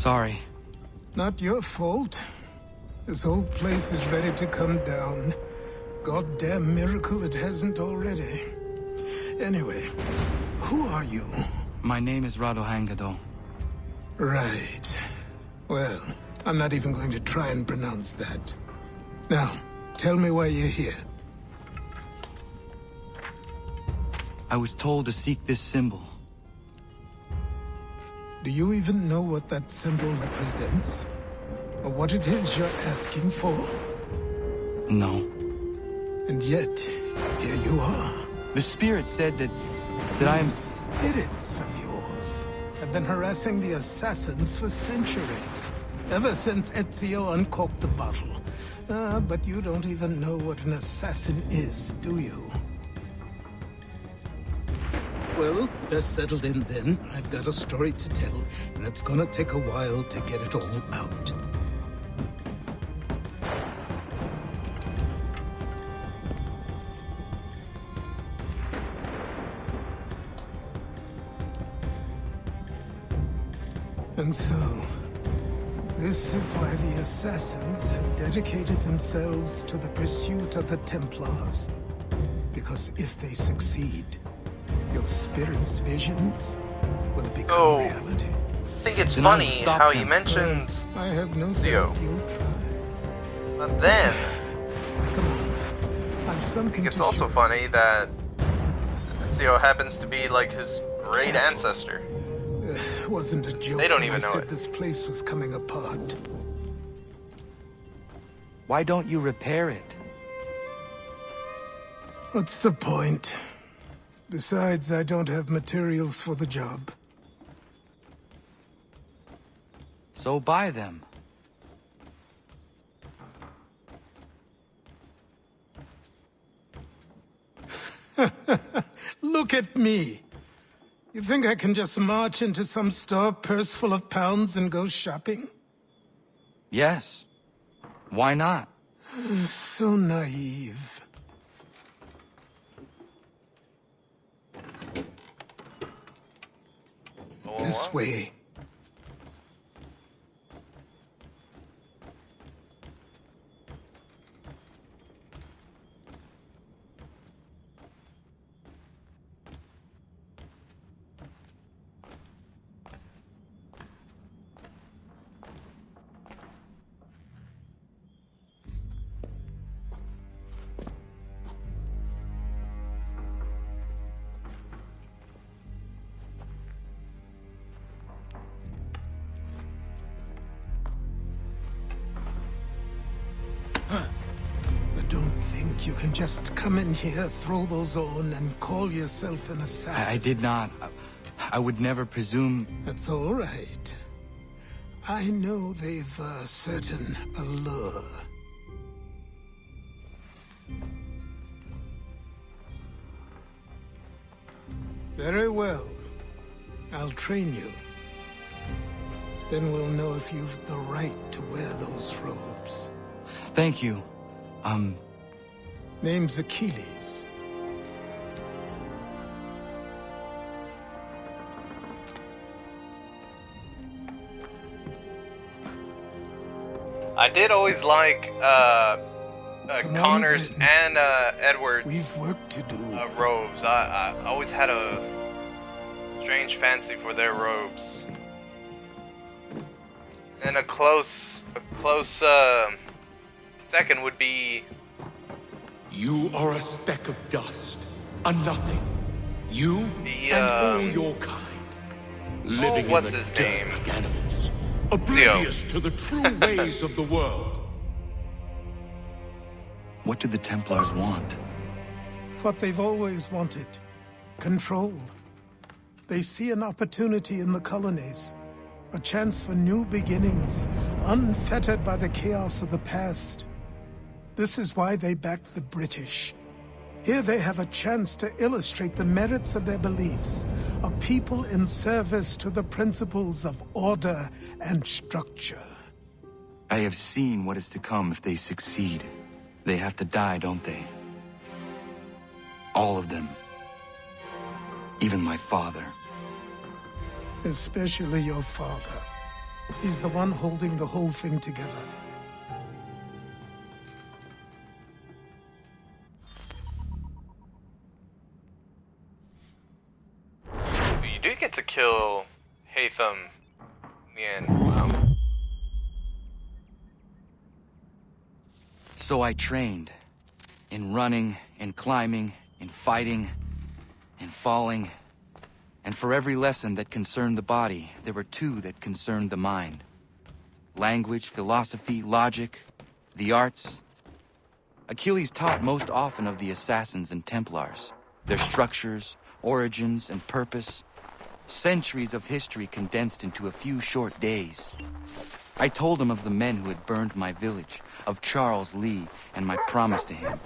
Sorry. Not your fault. This whole place is ready to come down. Goddamn miracle it hasn't already. Anyway, who are you? My name is Radohangado. Right. Well, I'm not even going to try and pronounce that. Now, tell me why you're here. I was told to seek this symbol. Do you even know what that symbol represents? Or what it is you're asking for? No. And yet, here you are. The spirit said that I am... Spirits of yours have been harassing the assassins for centuries. Ever since Ezio uncorked the bottle. But you don't even know what an assassin is, do you? Well, that's settled in then. I've got a story to tell, and it's gonna take a while to get it all out. And so, this is why the Assassins have dedicated themselves to the pursuit of the Templars. Because if they succeed, your spirit's visions will become reality. I think it's Then funny I'll stop how him. he mentions I have no Ezio. doubt you'll try. but then Come on, I've something it's to also show. funny that Ezio happens to be like his great ancestor. It wasn't a joke. They don't when even I know said it. this place was coming apart. Why don't you repair it? What's the point? Besides, I don't have materials for the job. So buy them. Look at me. You think I can just march into some store, purse full of pounds, and go shopping? Yes. Why not? So naive. This way. But don't think you can just come in here, throw those on, and call yourself an assassin. I did not. I would never presume... That's all right. I know they've a certain allure. Very well. I'll train you. Then we'll know if you've the right to wear those robes. Thank you. Name's Achilles. I did always like Come on Connor's in. and Edward's We've work to do. robes. I always had a strange fancy for their robes. And a close second would be You are a speck of dust, a nothing. You The, and all your kind, living what's in the his dirt name? like animals, oblivious to the true ways of the world. What do the Templars want? What they've always wanted. Control. They see an opportunity in the colonies. A chance for new beginnings, unfettered by the chaos of the past. This is why they backed the British. Here they have a chance to illustrate the merits of their beliefs. A people in service to the principles of order and structure. I have seen what is to come if they succeed. They have to die, don't they? All of them. Even my father. Especially your father. He's the one holding the whole thing together. You do get to kill Hatham in the end. Wow. So I trained. In running, in climbing, in fighting, in falling. And for every lesson that concerned the body, there were two that concerned the mind. Language, philosophy, logic, the arts. Achilles taught most often of the assassins and Templars, their structures, origins, and purpose. Centuries of history condensed into a few short days. I told him of the men who had burned my village, of Charles Lee, and my promise to him.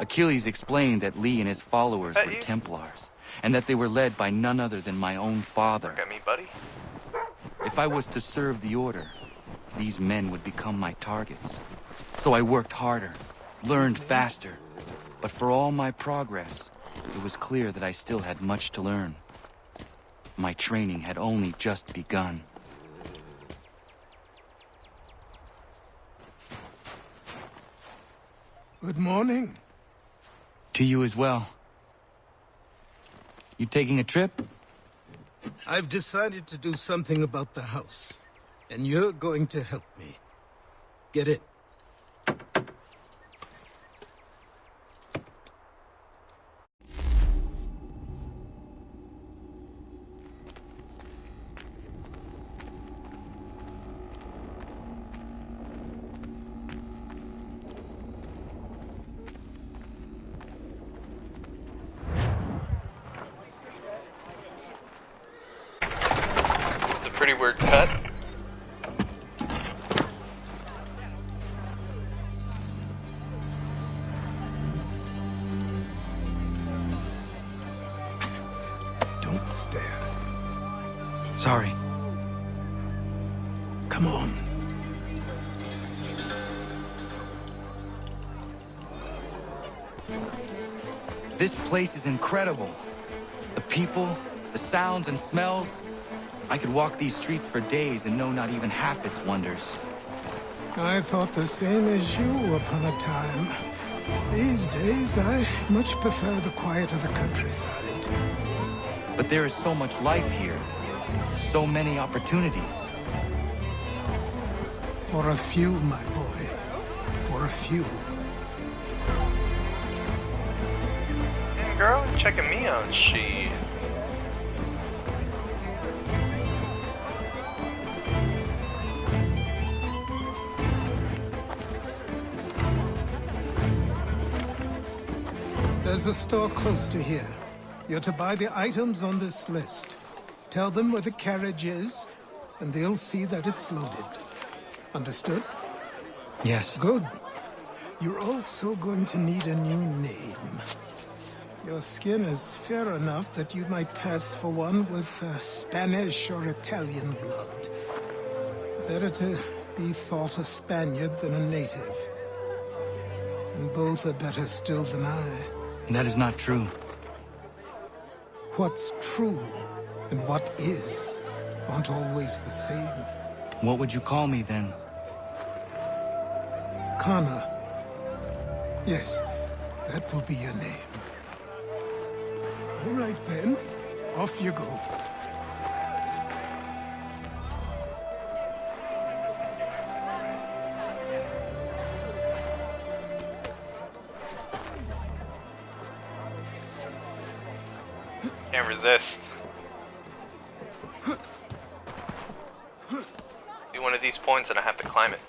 Achilles explained that Lee and his followers were Templars, and that they were led by none other than my own father. Look at me, buddy. If I was to serve the order, these men would become my targets. So I worked harder, learned faster, but for all my progress, it was clear that I still had much to learn. My training had only just begun. Good morning. To you as well. You taking a trip? I've decided to do something about the house, and you're going to help me. Get it? It's a pretty weird cut. Don't stare. Sorry. Come on. This place is incredible. The people, the sounds and smells. I could walk these streets for days and know not even half its wonders. I thought the same as you upon a time. These days, I much prefer the quiet of the countryside. But there is so much life here. So many opportunities. For a few, my boy. For a few. And girl, you're checking me out, she. There's a store close to here. You're to buy the items on this list. Tell them where the carriage is, and they'll see that it's loaded. Understood? Yes. Good. You're also going to need a new name. Your skin is fair enough that you might pass for one with Spanish or Italian blood. Better to be thought a Spaniard than a native. And both are better still than I. That is not true. What's true and what is aren't always the same. What would you call me then? Kana. Yes, that will be your name. All right then, off you go. Can't resist. See one of these points and I have to climb it.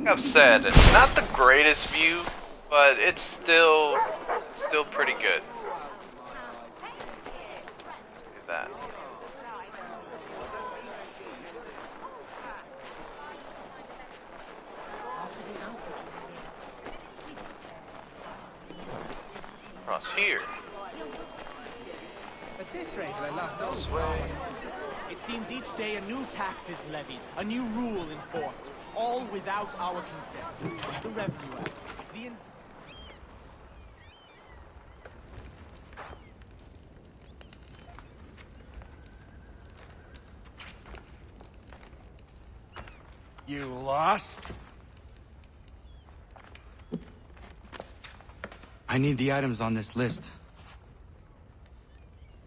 I've said, not the greatest view, but it's still pretty good. Look at that. Cross here. At this rate, I lost all. This way. It seems each day a new tax is levied, a new rule enforced, all without our consent. The Revenue Act. You lost? I need the items on this list.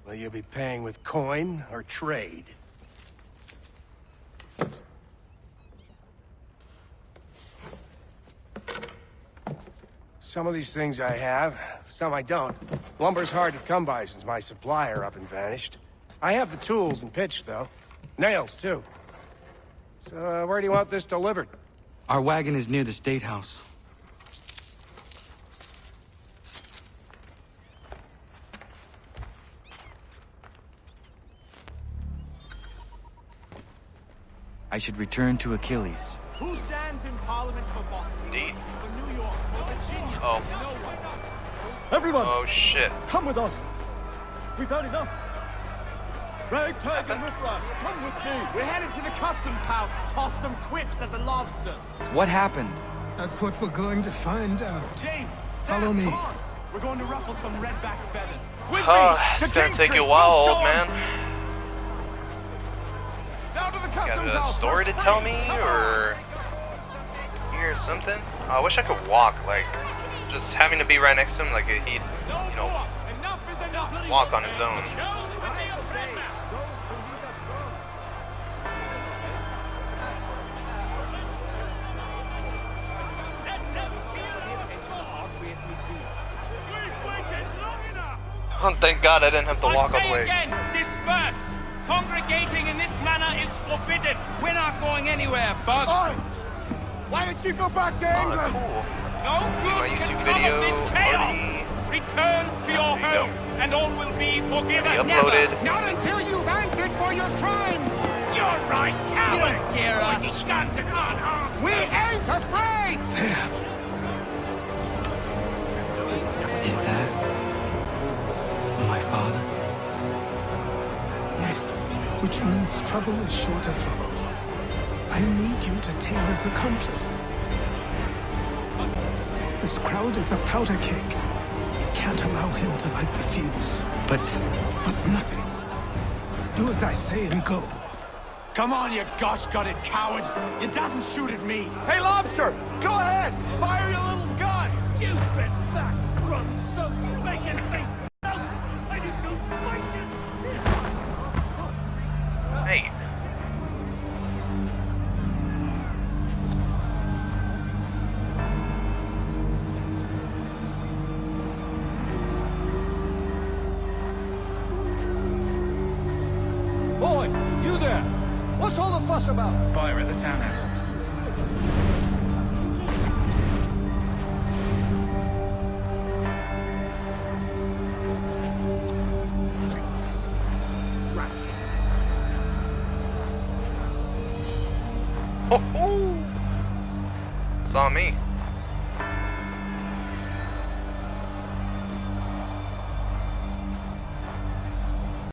Will you be paying with coin or trade? Some of these things I have, some I don't. Lumber's hard to come by since my supplier up and vanished. I have the tools and pitch, though. Nails, too. So, where do you want this delivered? Our wagon is near the State House. I should return to Achilles. Who stands in Parliament for Boston? Indeed. For New York, for Virginia? Oh. No one. Everyone, Oh shit. come with us. We've had enough. Ragtag and riffraff, come with me. We're headed to the customs house to toss some quips at the lobsters. What happened? That's what we're going to find out. James, Follow Sam, me. come on. We're going to ruffle some redback feathers. With It's gonna take you a while, old man. Down to the Got customs a house. story to first tell thing. me, Come on. or hear something? I wish I could walk, like, just having to be right next to him, like he'd, No you know, more. Enough is enough. walk on his own. Oh, thank God I didn't have to walk all the way. Again, disperse! Congregating in this manner is forbidden. We're not going anywhere, Bug. Oi! Why don't you go back to Oh, England? cool. No My good YouTube can video come of this chaos. already- Return to your There you go. homes, and all will be forgiven. Already uploaded. Not until you've answered for your crimes! You're right, cowards! You don't hear us. Pointy guns and unarmed. We ain't afraid! Is that my father? Yes, which means trouble is sure to follow. I need you to Taylor's accomplice. This crowd is a powder keg. We can't allow him to light the fuse. But But nothing. Do as I say and go. Come on, you gosh-gutted coward. It doesn't shoot at me. Hey, Lobster, go ahead. Fire your little gun. You've been back, run, so bacon face. I just don't like it. Hey. Boy, you there. What's all the fuss about? Fire at the townhouse. Ho ho! Saw me.